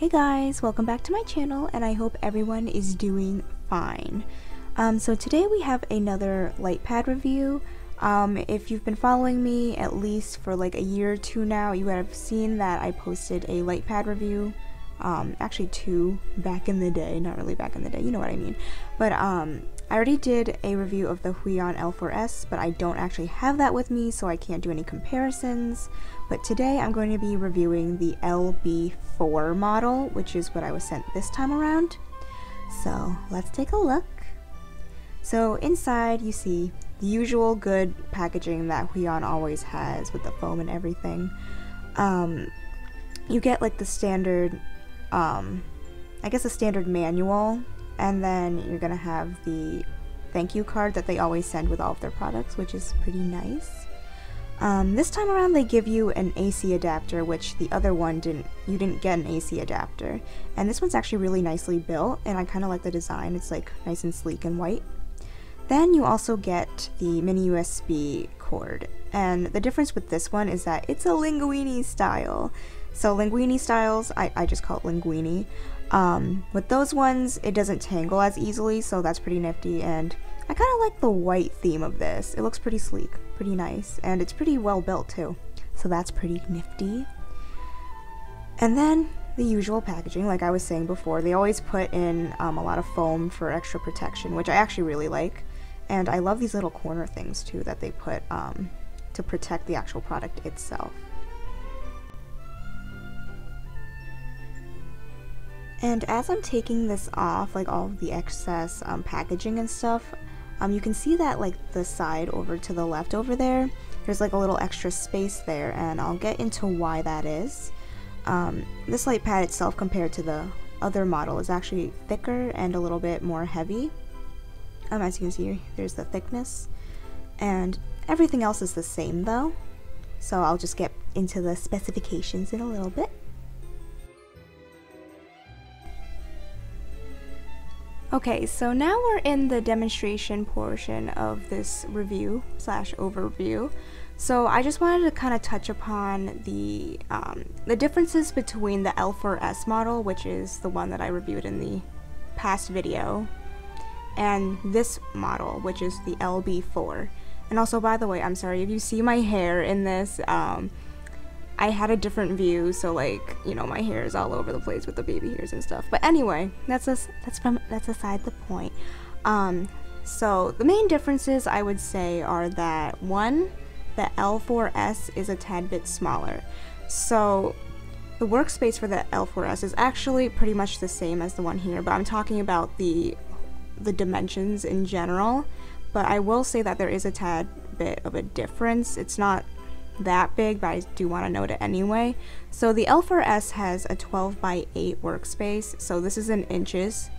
Hey guys, welcome back to my channel and I hope everyone is doing fine. So today we have another light pad review. If you've been following me at least for like a year or two now, you would have seen that I posted a light pad review. Actually two back in the day, not really back in the day, you know what I mean. But I already did a review of the Huion L4S, but I don't actually have that with me, so I can't do any comparisons. But today I'm going to be reviewing the LB4 model, which is what I was sent this time around. So let's take a look. So inside you see the usual good packaging that Huion always has with the foam and everything. You get like the standard, I guess a standard manual, and then you're gonna have the thank you card that they always send with all of their products, which is pretty nice. This time around they give you an AC adapter, which the other one you didn't get an AC adapter. And this one's actually really nicely built, and I kind of like the design. It's like nice and sleek and white. Then you also get the mini USB cord, and the difference with this one is that it's a linguini style. So linguini styles, I just call it linguini. With those ones, it doesn't tangle as easily, so that's pretty nifty, and I kind of like the white theme of this. It looks pretty sleek, pretty nice, and it's pretty well built too, so that's pretty nifty. And then the usual packaging, like I was saying before, they always put in a lot of foam for extra protection, which I actually really like, and I love these little corner things too that they put to protect the actual product itself. And as I'm taking this off, like all of the excess packaging and stuff, you can see that like the side over to the left over there, there's like a little extra space there, and I'll get into why that is. This light pad itself compared to the other model is actually thicker and a little bit more heavy. As you can see, there's the thickness, and everything else is the same though. So I'll just get into the specifications in a little bit. Okay, so now we're in the demonstration portion of this review slash overview. So I just wanted to kind of touch upon the differences between the L4S model, which is the one that I reviewed in the past video, and this model, which is the LB4. And also, by the way, I'm sorry if you see my hair in this. I had a different view, so like, you know, my hair is all over the place with the baby hairs and stuff. But anyway, that's aside the point. So the main differences I would say are that one, the L4S is a tad bit smaller. So the workspace for the L4S is actually pretty much the same as the one here, but I'm talking about the dimensions in general. But I will say that there is a tad bit of a difference. It's not that big, but I do want to note it anyway. So the L4S has a 12 by 8 workspace, so this is in inches,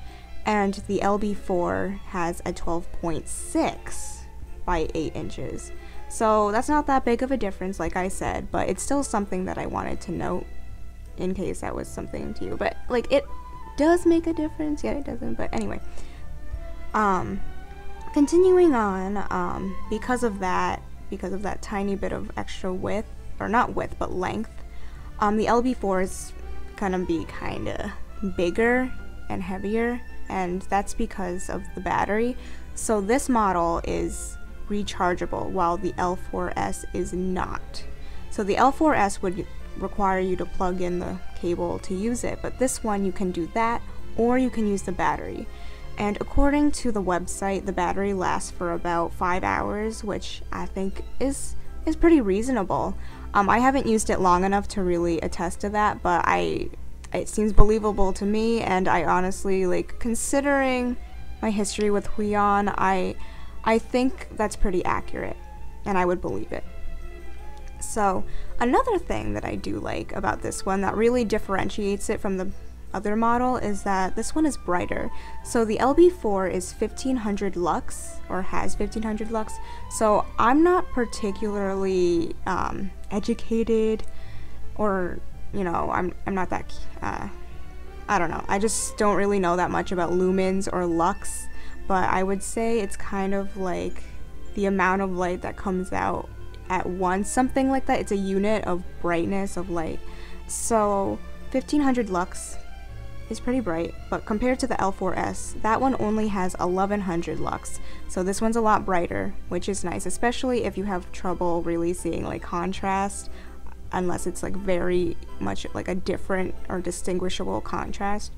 and the LB4 has a 12.6 by 8 inches. So that's not that big of a difference, like I said, but it's still something that I wanted to note in case that was something to you. But like, it does make a difference, yet it doesn't. But anyway, continuing on, because of that tiny bit of extra width, or not width, but length, the LB4 is gonna be kinda bigger and heavier, and that's because of the battery. So this model is rechargeable, while the L4S is not. So the L4S would require you to plug in the cable to use it, but this one you can do that, or you can use the battery. And according to the website, the battery lasts for about 5 hours, which I think is pretty reasonable. I haven't used it long enough to really attest to that, but it seems believable to me, and I honestly, like, considering my history with Huion, I think that's pretty accurate, and I would believe it. So another thing that I do like about this one that really differentiates it from the other model is that this one is brighter. So the LB4 is 1500 lux, or has 1500 lux, so I'm not particularly educated, or, you know, I'm not that I don't know, I just don't really know that much about lumens or lux, but I would say it's kind of like the amount of light that comes out at once, something like that. It's a unit of brightness of light. So 1500 lux is pretty bright, but compared to the L4S, that one only has 1100 lux. So this one's a lot brighter, which is nice, especially if you have trouble really seeing like contrast, unless it's like very much like a different or distinguishable contrast.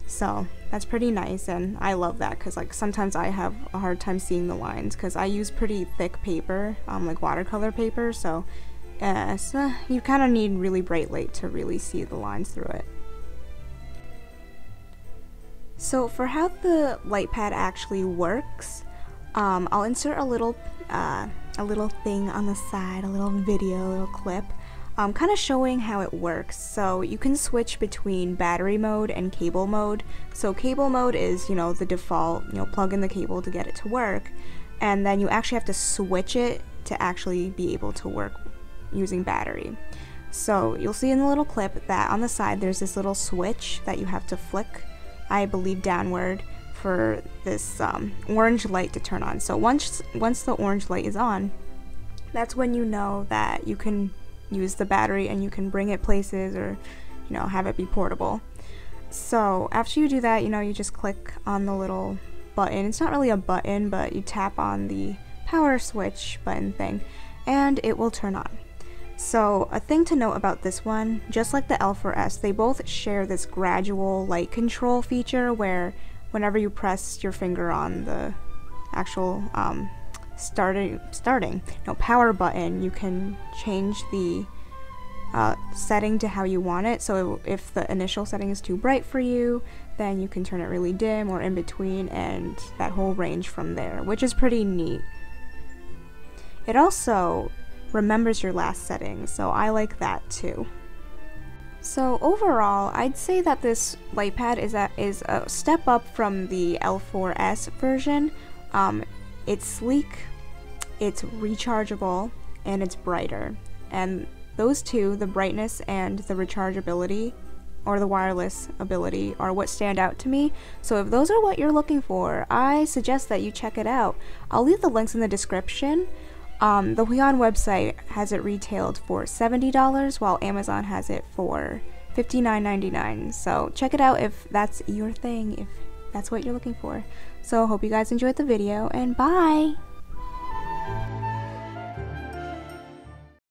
So that's pretty nice, and I love that because like sometimes I have a hard time seeing the lines because I use pretty thick paper, like watercolor paper, so you kind of need really bright light to really see the lines through it. So for how the light pad actually works, I'll insert a little thing on the side, a little video, a little clip, kind of showing how it works. So you can switch between battery mode and cable mode. So cable mode is, you know, the default, you know, plug in the cable to get it to work, and then you actually have to switch it to actually be able to work using battery. So you'll see in the little clip that on the side there's this little switch that you have to flick, I believe downward, for this orange light to turn on. So once the orange light is on, that's when you know that you can use the battery and you can bring it places, or you know, have it be portable. So after you do that, you know, you just click on the little button. It's not really a button, but you tap on the power switch button thing and it will turn on. So a thing to note about this one, just like the L4S, they both share this gradual light control feature where whenever you press your finger on the actual starting power button, you can change the setting to how you want it. So if the initial setting is too bright for you, then you can turn it really dim or in between, and that whole range from there, which is pretty neat. It also remembers your last setting, so I like that too. So overall, I'd say that this light pad is a step up from the L4S version. It's sleek, it's rechargeable, and it's brighter. And those two, the brightness and the rechargeability, or the wireless ability, are what stand out to me. So if those are what you're looking for, I suggest that you check it out. I'll leave the links in the description. The Huion website has it retailed for $70, while Amazon has it for $59.99. So check it out if that's your thing, if that's what you're looking for. So hope you guys enjoyed the video, and bye!